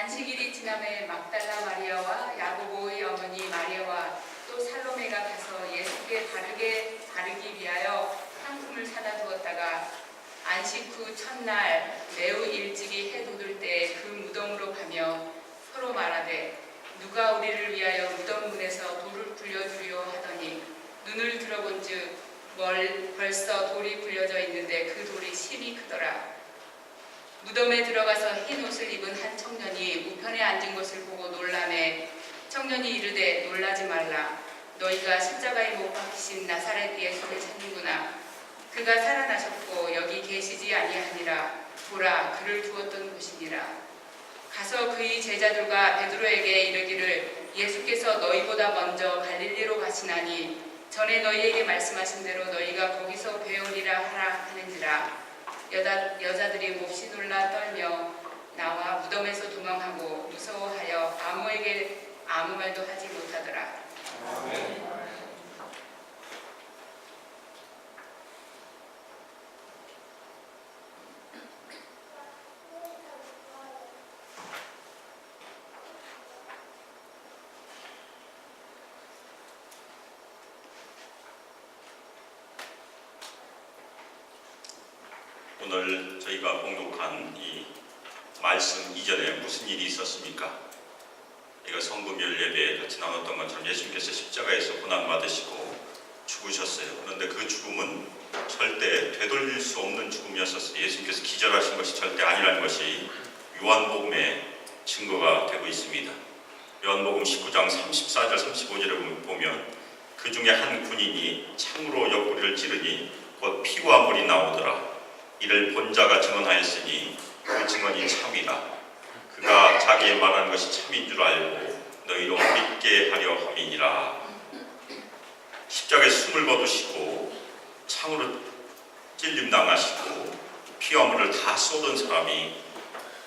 안식일이 지남에 막달라 마리아와 야고보의 어머니 마리아와 또 살로메가 가서 예수께 바르기 위하여 상품을 사다 두었다가 안식 후 첫날 매우 일찍이 해 돋을 때 그 무덤으로 가며 서로 말하되 누가 우리를 위하여 무덤 문에서 돌을 굴려주려 하더니 눈을 들어본즉 벌써 돌이 굴려져 있는데 그 돌이 심히 크더라. 무덤에 들어가서 흰 옷을 입은 한 청년이 우편에 앉은 것을 보고 놀라매 청년이 이르되 놀라지 말라. 너희가 십자가에 못 박히신 나사렛 예수를 찾는구나. 그가 살아나셨고 여기 계시지 아니하니라. 보라, 그를 두었던 곳이니라. 가서 그의 제자들과 베드로에게 이르기를 예수께서 너희보다 먼저 갈릴리로 가시나니 전에 너희에게 말씀하신 대로 너희가 거기서 배우리라 하라 하는지라. 여자들이 몹시 놀라 떨며 나와 무덤에서 도망하고 무서워하여 아무에게 아무 말도 하지 못하더라. 아멘. 오늘 저희가 봉독한 이 말씀 이전에 무슨 일이 있었습니까? 이거 성금요일 예배에 같이 나눴던 것처럼 예수님께서 십자가에서 고난받으시고 죽으셨어요. 그런데 그 죽음은 절대 되돌릴 수 없는 죽음이었었어요. 예수님께서 기절하신 것이 절대 아니라는 것이 요한복음의 증거가 되고 있습니다. 요한복음 19장 34절 35절에 보면 그 중에 한 군인이 창으로 옆구리를 찌르니 곧 피와 물이 나오더라. 이를 본 자가 증언하였으니 그 증언이 참이라. 그가 자기의 말하는 것이 참인 줄 알고 너희로 믿게 하려 함이니라. 십자가에 숨을 거두시고 창으로 찔림 당하시고 피와 물을 다 쏟은 사람이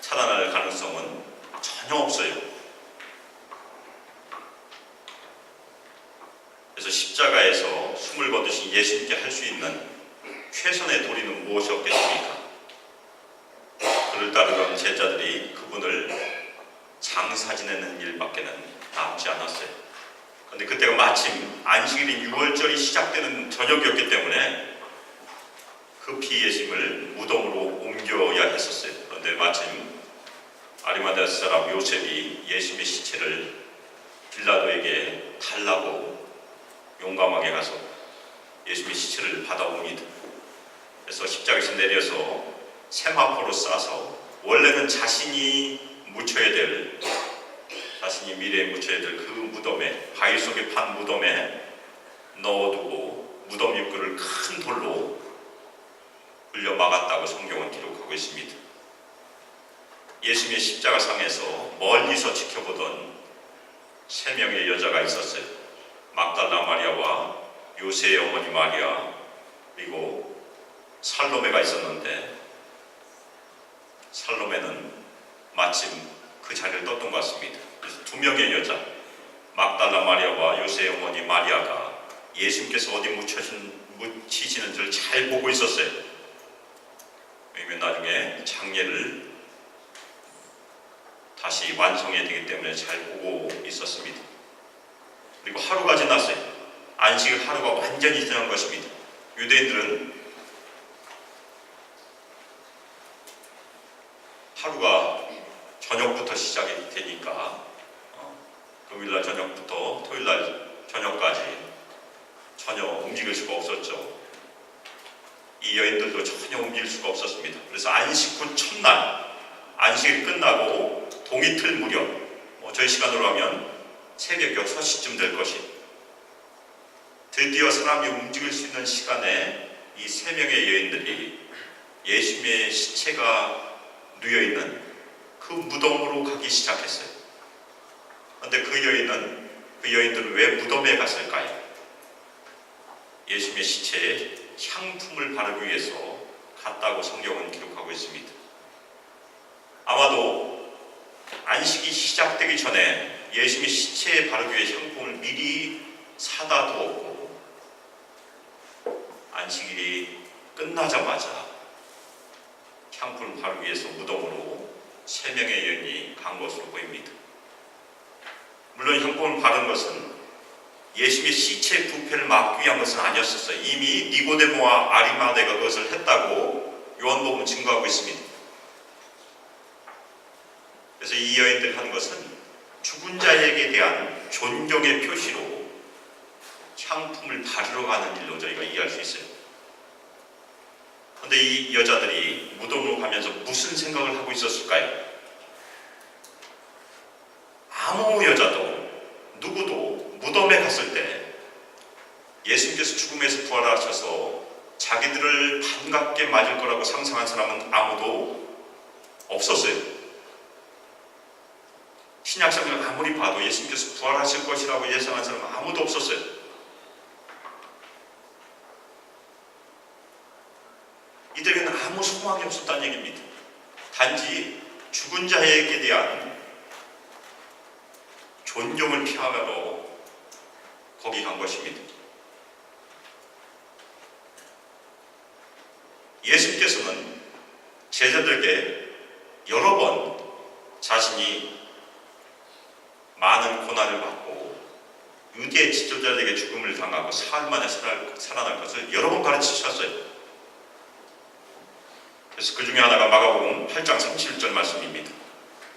살아날 가능성은 전혀 없어요. 그래서 십자가에서 숨을 거두신 예수님께 할 수 있는 최선의 도리는 무엇이었겠습니까? 그를 따르던 제자들이 그분을 장사 지내는 일밖에는 남지 않았어요. 그런데 그때가 마침 안식일인 6월절이 시작되는 저녁이었기 때문에 급히 예수님을 무덤으로 옮겨야 했었어요. 그런데 마침 아리마다아 사람 요셉이 예수님의 시체를 빌라도에게 달라고 용감하게 가서 예수님의 시체를 받아옵니다. 그래서 십자가에서 내려서 세마포로 싸서 원래는 자신이 미래에 묻혀야 될 그 무덤에, 바위 속에 판 무덤에 넣어두고 무덤 입구를 큰 돌로 굴려 막았다고 성경은 기록하고 있습니다. 예수님의 십자가상에서 멀리서 지켜보던 3명의 여자가 있었어요. 막달라 마리아와 요새의 어머니 마리아, 그리고 살로메가 있었는데 살로메는 마침 그 자리를 떴던 것 같습니다. 그래서 2명의 여자, 막달라 마리아와 요새의 어머니 마리아가 예수님께서 어디 묻히시는지를 잘 보고 있었어요. 왜냐면 나중에 장례를 다시 완성해야 되기 때문에 잘 보고 있었습니다. 그리고 하루가 지났어요. 안식일 하루가 완전히 지난 것입니다. 유대인들은 하루가 저녁부터 시작이 되니까 금요일날 저녁부터 토요일날 저녁까지 전혀 움직일 수가 없었죠. 이 여인들도 전혀 움직일 수가 없었습니다. 그래서 안식 후 첫날 안식이 끝나고 동이틀 무렵, 저희 시간으로 하면 새벽 6시쯤 될 것이, 드디어 사람이 움직일 수 있는 시간에 이 3명의 여인들이 예수님의 시체가 누여있는 그 무덤으로 가기 시작했어요. 그런데 그 여인들은 왜 무덤에 갔을까요? 예수님의 시체에 향품을 바르기 위해서 갔다고 성경은 기록하고 있습니다. 아마도 안식이 시작되기 전에 예수님의 시체에 바르기 위해 향품을 미리 사다 두었고, 안식일이 끝나자마자 향품을 바르기 위해서 무덤으로 세 명의 여인이 간 것으로 보입니다. 물론 형법을 바른 것은 예수님의 시체 부패를 막기 위한 것은 아니었었어요. 이미 니고데모와 아리마대가 그것을 했다고 요한복음은 증거하고 있습니다. 그래서 이 여인들이 한 것은 죽은 자에게 대한 존경의 표시로 향품을 바르러 가는 일로 저희가 이해할 수 있어요. 그런데 이 여자들이 무덤으로 가면서 무슨 생각을 하고 있었을까요? 아무 여자도 누구도 무덤에 갔을 때 예수님께서 죽음에서 부활하셔서 자기들을 반갑게 맞을 거라고 상상한 사람은 아무도 없었어요. 신약성경을 아무리 봐도 예수님께서 부활하실 것이라고 예상한 사람은 아무도 없었어요. 이들에게는 아무 소망이 없었다는 얘기입니다. 단지 죽은 자에게 대한 존경을 피하러 거기 간 것입니다. 예수님께서는 제자들에게 여러 번 자신이 많은 고난을 받고 유대 지도자들에게 죽음을 당하고 사흘 만에 살아날 것을 여러 번 가르치셨어요. 그래서 그 중에 하나가 마가복음 8장 31절 말씀입니다.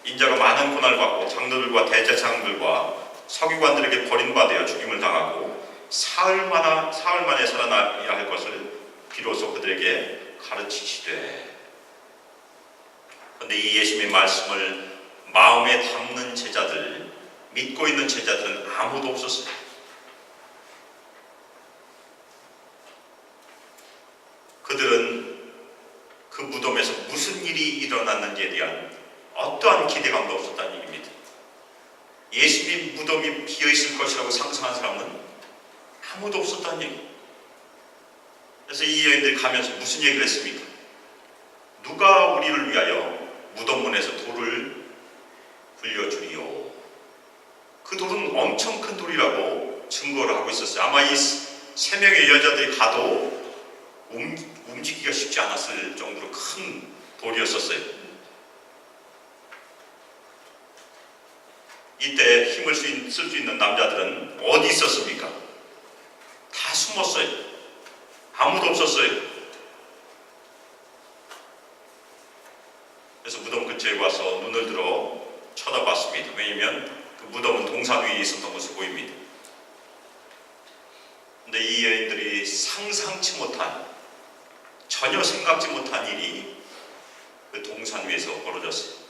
인자가 많은 고난을 받고 장로들과 대제사장들과 서기관들에게 버림받아 죽임을 당하고 사흘 만에 살아나야 할 것을 비로소 그들에게 가르치시되. 그런데 이 예수님의 말씀을 마음에 담는 제자들, 믿고 있는 제자들은 아무도 없었어요. 그들은 그 무덤에서 무슨 일이 일어났는지에 대한 어떠한 기대감도 없었다는 얘기입니다. 예수님 무덤이 비어있을 것이라고 상상한 사람은 아무도 없었다는 얘기. 그래서 이 여인들이 가면서 무슨 얘기를 했습니까? 누가 우리를 위하여 무덤문에서 돌을 굴려주리요. 그 돌은 엄청 큰 돌이라고 증거를 하고 있었어요. 아마 이 세 명의 여자들이 가도 움직이기가 쉽지 않았을 정도로 큰 돌이었었어요. 이때 힘을 쓸 수 있는 남자들은 어디 있었습니까? 다 숨었어요. 아무도 없었어요. 그래서 무덤 근처에 와서 눈을 들어 쳐다봤습니다. 왜냐하면 그 무덤은 동산 위에 있었던 것으로 보입니다. 그런데 이 여인들이 상상치 못한, 전혀 생각지 못한 일이 그 동산 위에서 벌어졌어요.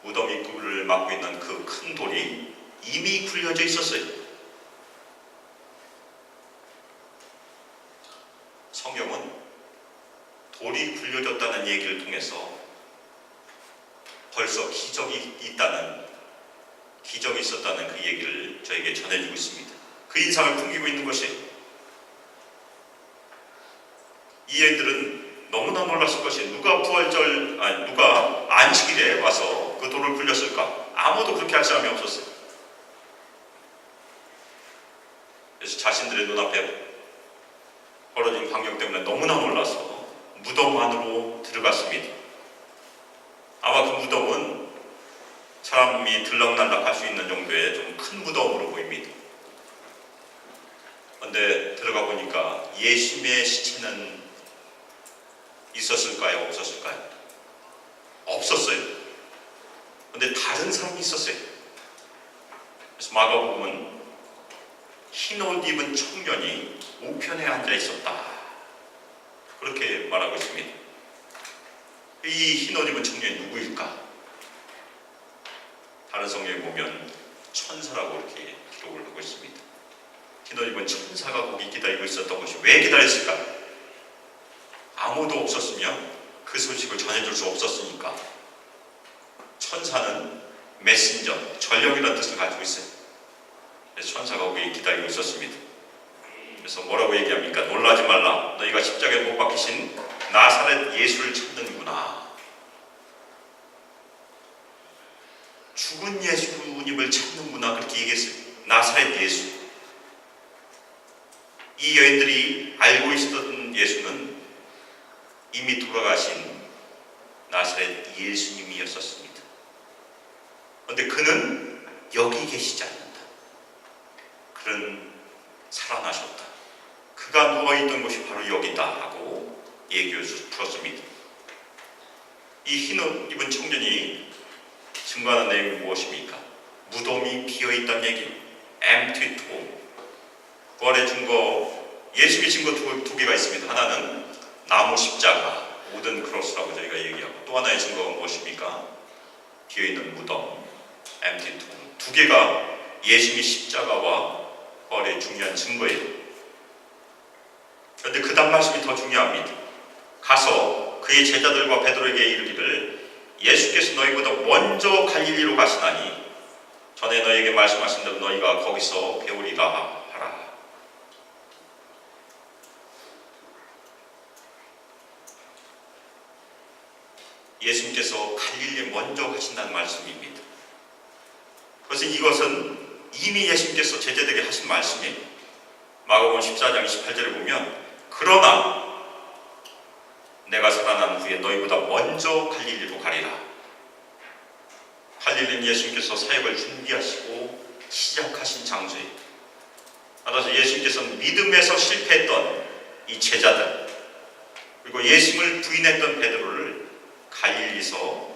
무덤 입구를 막고 있는 그 큰 돌이 이미 굴려져 있었어요. 성경은 돌이 굴려졌다는 얘기를 통해서 벌써 기적이 있었다는 그 얘기를 저에게 전해주고 있습니다. 그 인상을 풍기고 있는 것이, 이 애들은 너무나 놀랐을 것이, 누가 안식일에 와서 그 돌을 굴렸을까? 아무도 그렇게 할 사람이 없었어요. 그래서 자신들의 눈앞에 벌어진 광경 때문에 너무나 놀라서 무덤 안으로 들어갔습니다. 아마 그 무덤은 사람이 들락날락 할 수 있는 정도의 좀 큰 무덤으로 보입니다. 그런데 들어가 보니까 예수님의 시체는 있었을까요? 없었을까요? 없었어요. 그런데 다른 사람이 있었어요. 그래서 마가복음은 흰 옷 입은 청년이 우편에 앉아 있었다, 그렇게 말하고 있습니다. 이 흰 옷 입은 청년이 누구일까? 다른 성경에 보면 천사라고 이렇게 기록을 하고 있습니다. 흰 옷 입은 천사가 거기 기다리고 있었던 것이 왜 기다렸을까? 아무도 없었으면 그 소식을 전해줄 수 없었으니까. 천사는 메신저, 전령이라는 뜻을 가지고 있어요. 그래서 천사가 거기 기다리고 있었습니다. 그래서 뭐라고 얘기합니까? 놀라지 말라. 너희가 십자가에 못 박히신 나사렛 예수를 찾는구나. 죽은 예수님을 찾는구나, 그렇게 얘기했어요. 나사렛 예수. 이 여인들이 알고 있었던 예수는 이미 돌아가신 나사렛 예수님이었었습니다. 그런데 그는 여기 계시지 않는다. 그는 살아나셨다. 그가 누워있던 곳이 바로 여기다 하고 얘기해 주었습니다. 이 흰 옷 입은 청년이 증거하는 내용이 무엇입니까? 무덤이 비어있다는 얘기, empty tomb. 부활의 증거, 예수의 증거 두 개가 있습니다. 하나는 나무 십자가, 우든 크로스라고 저희가 얘기하고, 또 하나의 증거가 무엇입니까? 비어있는 무덤, empty tomb. 두 개가 예수의 십자가와 부활의 중요한 증거예요. 그런데 그 다음 말씀이 더 중요합니다. 가서 그의 제자들과 베드로에게 이르기를 예수께서 너희보다 먼저 갈릴리로 가시나니 전에 너희에게 말씀하신 대로 너희가 거기서 배우리라 하라. 예수님께서 갈릴리에 먼저 가신다는 말씀입니다. 그래서 이것은 이미 예수님께서 제자들에게 하신 말씀이에요. 마가복음 14장 28절에 보면 그러나 내가 살아난 후에 너희보다 먼저 갈릴리로 가리라. 갈릴리는 예수님께서 사역을 준비하시고 시작하신 장소예요. 따라서 예수님께서는 믿음에서 실패했던 이 제자들, 그리고 예수님을 부인했던 베드로를 갈릴리에서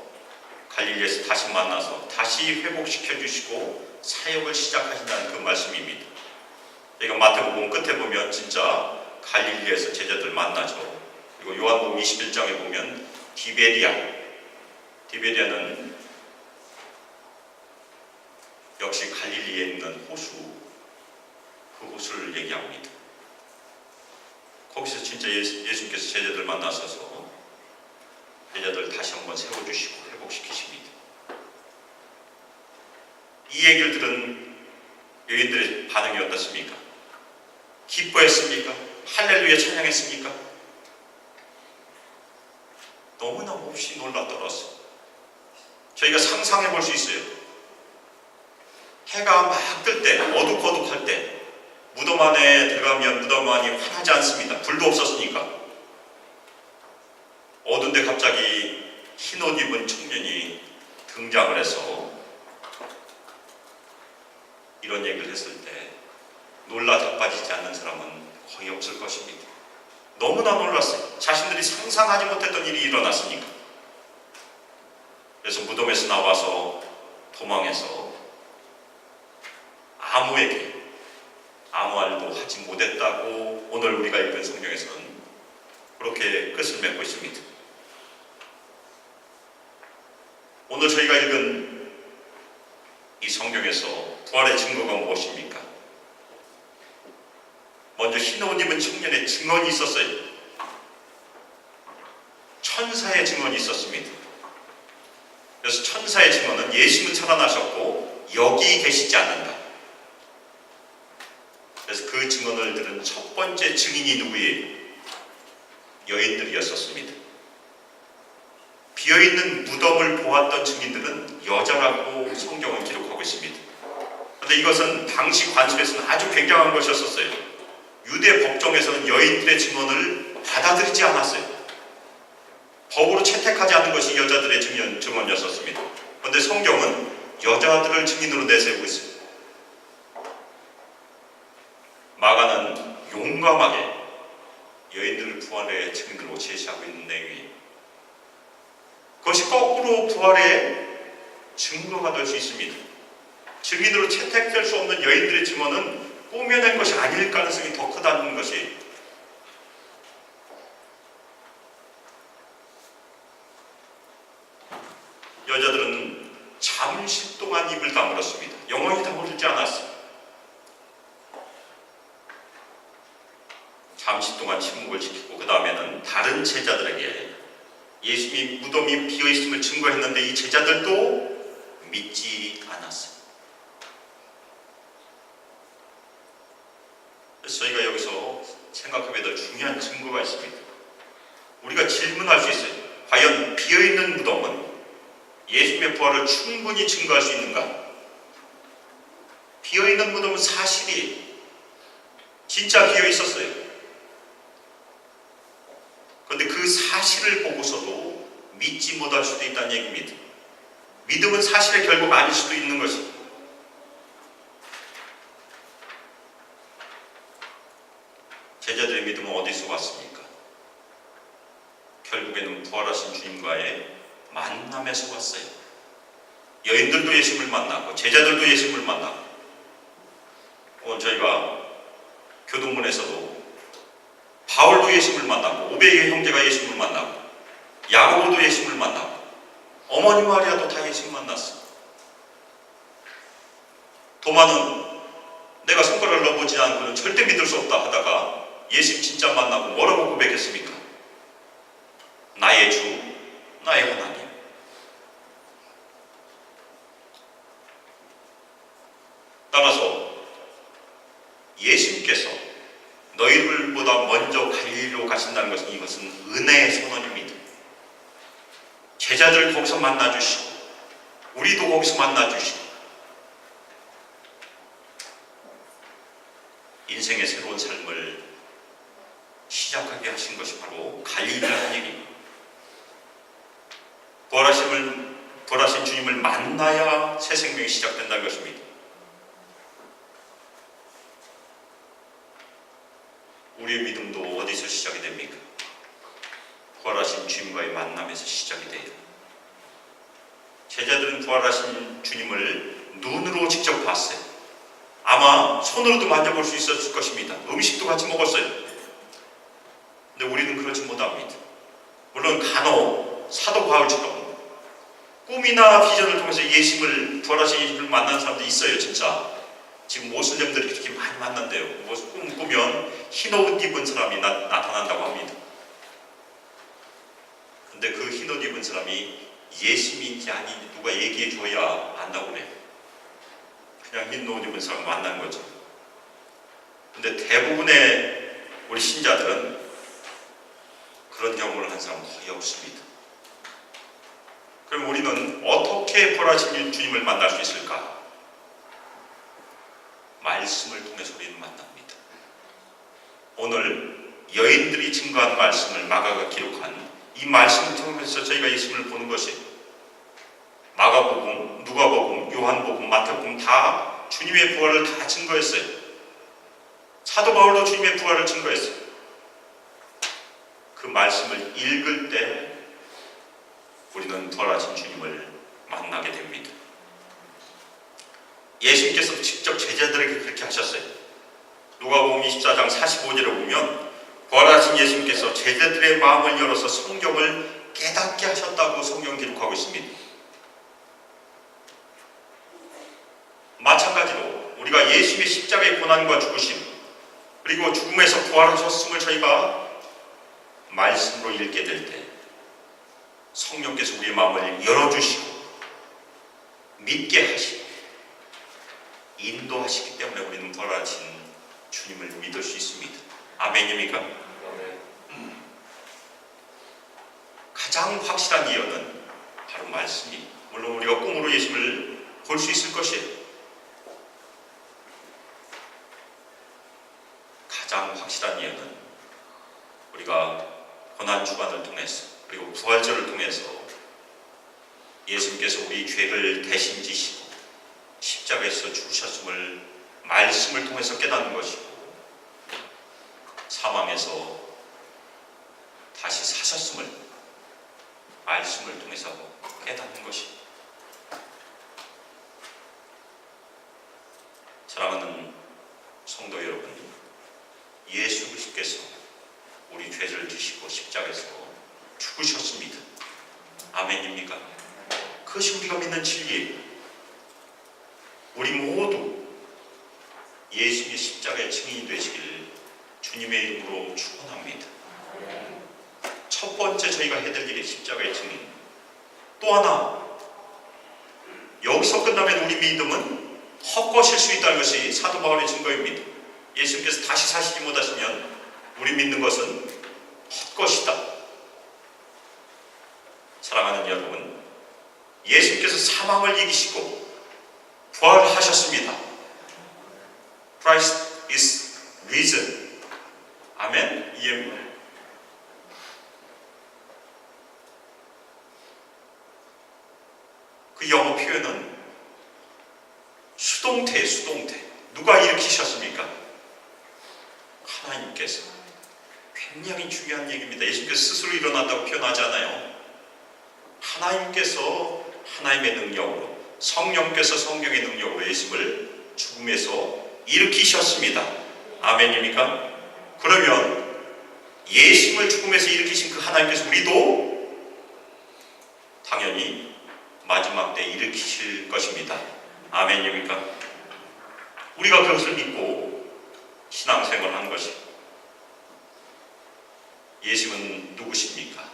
다시 만나서 다시 회복시켜 주시고 사역을 시작하신다는 그 말씀입니다. 저희가 마태복음 끝에 보면 진짜 갈릴리에서 제자들 만나죠. 그리고 요한복음 21장에 보면 디베리아는 역시 갈릴리에 있는 호수, 그 호수를 얘기합니다. 거기서 진짜 예수님께서 제자들 만나셔서 제자들 다시 한번 세워주시고 회복시키십니다. 이 얘기를 들은 여인들의 반응이 어떻습니까? 기뻐했습니까? 할렐루야 찬양했습니까? 너무나 몹시 놀라 떨었어요. 저희가 상상해 볼 수 있어요. 해가 막 뜰 때, 어둑어둑할 때 무덤 안에 들어가면 무덤 안이 환하지 않습니다. 불도 없었으니까. 어두운데 갑자기 흰 옷 입은 청년이 등장을 해서 이런 얘기를 했을 때 놀라 자빠지지 않는 사람은 거의 없을 것입니다. 너무나 놀랐어요. 자신들이 상상하지 못했던 일이 일어났으니까. 그래서 무덤에서 나와서 도망해서 아무에게 아무 말도 하지 못했다고 오늘 우리가 읽은 성경에서는 그렇게 끝을 맺고 있습니다. 오늘 저희가 읽은 이 성경에서 부활의 증거가 무엇입니까? 먼저 흰 옷 입은 청년의 증언이 있었어요. 천사의 증언이 있었습니다. 그래서 천사의 증언은 예수는 살아나셨고 여기 계시지 않는다. 그래서 그 증언을 들은 첫 번째 증인이 누구예요? 여인들이었었습니다. 비어있는 무덤을 보았던 증인들은 여자라고 성경은 기록하고 있습니다. 그런데 이것은 당시 관습에서는 아주 굉장한 것이었어요. 유대 법정에서는 여인들의 증언을 받아들이지 않았어요. 법으로 채택하지 않은 것이 여자들의 증언이었습니다. 그런데 성경은 여자들을 증인으로 내세우고 있습니다. 마가는 용감하게 여인들을 부활의 증인으로 제시하고 있는 내용이에요. 그것이 거꾸로 부활의 증거가 될 수 있습니다. 증인으로 채택될 수 없는 여인들의 증언은 꾸며낸 것이 아닐 가능성이 더 크다는 것이 여자들은 잠시 동안 입을 다물었습니다. 영원히 다물지 않았습니다. 잠시 동안 침묵을 지키고 그 다음에는 다른 제자들에게 예수님이 무덤이 비어있음을 증거했는데 이 제자들도 믿지 않았어요. 그래서 저희가 여기서 생각해야 될 중요한 증거가 있습니다. 우리가 질문할 수 있어요. 과연 비어있는 무덤은 예수님의 부활을 충분히 증거할 수 있는가? 비어있는 무덤은 사실이 진짜 비어있었어요. 그런데 그 사실을 보고서도 믿지 못할 수도 있다는 얘기입니다. 믿음은 사실의 결과가 아닐 수도 있는 것입니다. 제자들의 믿음은 어디서 왔습니까? 결국에는 부활하신 주님과의 만남에서 왔어요. 여인들도 예수님을 만나고 제자들도 예수님을 만나고, 오늘 저희가 교동문에서도 바울도 예수님을 만나고, 오베이의 형제가 예수님을 만나고, 야고보도 예수님을 만나고, 어머니 마리아도 다 예수님 만났어. 도마는 내가 손가락을 넣어보지 않고는 절대 믿을 수 없다 하다가 예수님 진짜 만나고 뭐라고 고백했습니까? 나의 주, 나의 하나님. 따라서 예수님께서 너희들보다 먼저 갈릴리로 가신다는 것은, 이것은 은혜의 선언입니다. 제자들 거기서 만나주시고 우리도 거기서 만나주시고 인생의 새로운 삶을 시작하게 하신 것이 바로 갈릴리라는 얘기입니다. 부활하신 주님을 만나야 새 생명이 시작된다는 것입니다. 우리의 믿음도 어디서 시작이 됩니까? 부활하신 주님과의 만남에서 시작이 돼요. 제자들은 부활하신 주님을 눈으로 직접 봤어요. 아마 손으로도 만져볼 수 있었을 것입니다. 음식도 같이 먹었어요. 근데 우리는 그렇지 못합니다. 물론 간혹 사도 바울처럼 꿈이나 비전을 통해서 부활하신 예수님을 만난 사람도 있어요. 진짜 지금 모슬렘들이 그렇게 많이 만난대요. 꿈 꾸면 흰 옷 입은 사람이 나타난다고 합니다. 근데 그 흰 옷 입은 사람이 예수님인지 아닌지 누가 얘기해 줘야 안다고 그래요. 그냥 흰 옷 입은 사람 만난 거죠. 근데 대부분의 우리 신자들은 그런 경험을 한 사람은 거의 없습니다. 그럼 우리는 어떻게 부활하신 주님을 만날 수 있을까? 말씀을 통해서 우리는 만납니다. 오늘 여인들이 증거한 말씀을 마가가 기록한 이 말씀을 통해서 저희가 예수님을 보는 것이, 마가복음, 누가복음, 요한복음, 마태복음 다 주님의 부활을 다 증거했어요. 사도 바울도 주님의 부활을 증거했어요. 그 말씀을 읽을 때 우리는 부활하신 주님을 만나게 됩니다. 예수님께서 직접 제자들에게 그렇게 하셨어요. 누가복음 24장 45절에 보면 부활하신 예수님께서 제자들의 마음을 열어서 성경을 깨닫게 하셨다고 성경 기록하고 있습니다. 마찬가지로 우리가 예수님의 십자가의 고난과 죽으심, 그리고 죽음에서 부활하셨음을 저희가 말씀으로 읽게 될 때 성령께서 우리의 마음을 열어주시고 믿게 하시고 인도하시기 때문에 우리는 부활하신 주님을 믿을 수 있습니다. 아멘입니까? 가장 확실한 예언은 바로 말씀이, 물론 우리가 꿈으로 예수님을 볼 수 있을 것이에요. 가장 확실한 예언은 우리가 고난주간을 통해서, 그리고 부활절을 통해서 예수님께서 우리 죄를 대신 지시고 십자가에서 죽으셨음을 말씀을 통해서 깨닫는 것이고, 사망에서 다시 사셨음을 말씀을 통해서 깨닫는 것입니다. 사랑하는 성도 여러분, 예수 그리스도께서 우리 죄를 지시고 십자가에서 죽으셨습니다. 아멘입니까? 그것이 우리가 믿는 진리예요. 우리 모두 예수의 십자가의 증인이 되시길 주님의 이름으로 축원합니다. 첫 번째 저희가 해야 될 일이 십자가의 증인. 또 하나, 여기서 끝나면 우리 믿음은 헛것일 수 있다는 것이 사도 바울의 증거입니다. 예수님께서 다시 사시지 못하시면 우리 믿는 것은 헛것이다. 사랑하는 여러분, 예수님께서 사망을 이기시고 부활하셨습니다. Christ is risen. 아멘. 이해입니다. 그 영어 표현은 수동태. 누가 일으키셨습니까? 하나님께서. 굉장히 중요한 얘기입니다. 예수님께서 스스로 일어난다고 표현하지 않아요. 하나님께서 하나님의 능력으로, 성령께서 성령의 능력으로 예수님을 죽음에서 일으키셨습니다. 아멘입니까? 그러면 예수님을 죽음에서 일으키신 그 하나님께서 우리도 당연히 마지막 때 일으키실 것입니다. 아멘입니까? 우리가 그것을 믿고 신앙생활을 하는 것이, 예수님은 누구십니까?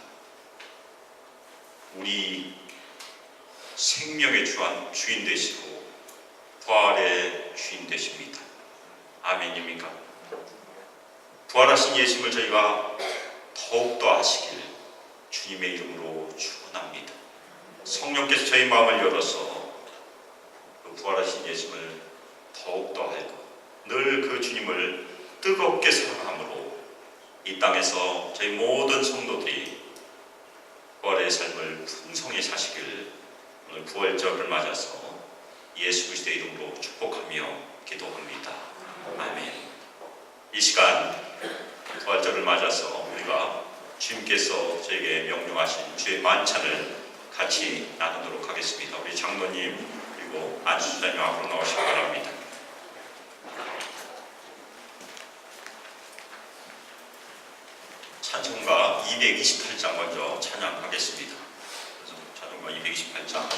우리 생명의 주인 되시고 부활의 주인 되십니다. 아멘입니까? 부활하신 예수님을 저희가 더욱더 아시길 주님의 이름으로 축원합니다. 성령께서 저희 마음을 열어서 그 부활하신 예수님을 더욱더 알고 늘 그 주님을 뜨겁게 사랑함으로 이 땅에서 저희 모든 성도들이 부활의 삶을 풍성히 사시길 오늘 부활절을 맞아서 예수 그리스도의 이름으로 축복하며 기도합니다. 아멘. 이 시간 부활절을 맞아서 우리가 주님께서 저에게 명령하신 주의 만찬을 같이 나누도록 하겠습니다. 우리 장로님 그리고 안수사님 앞으로 나오시기 바랍니다. 찬송가 228장 먼저 찬양하겠습니다. 그래서 찬송가 228장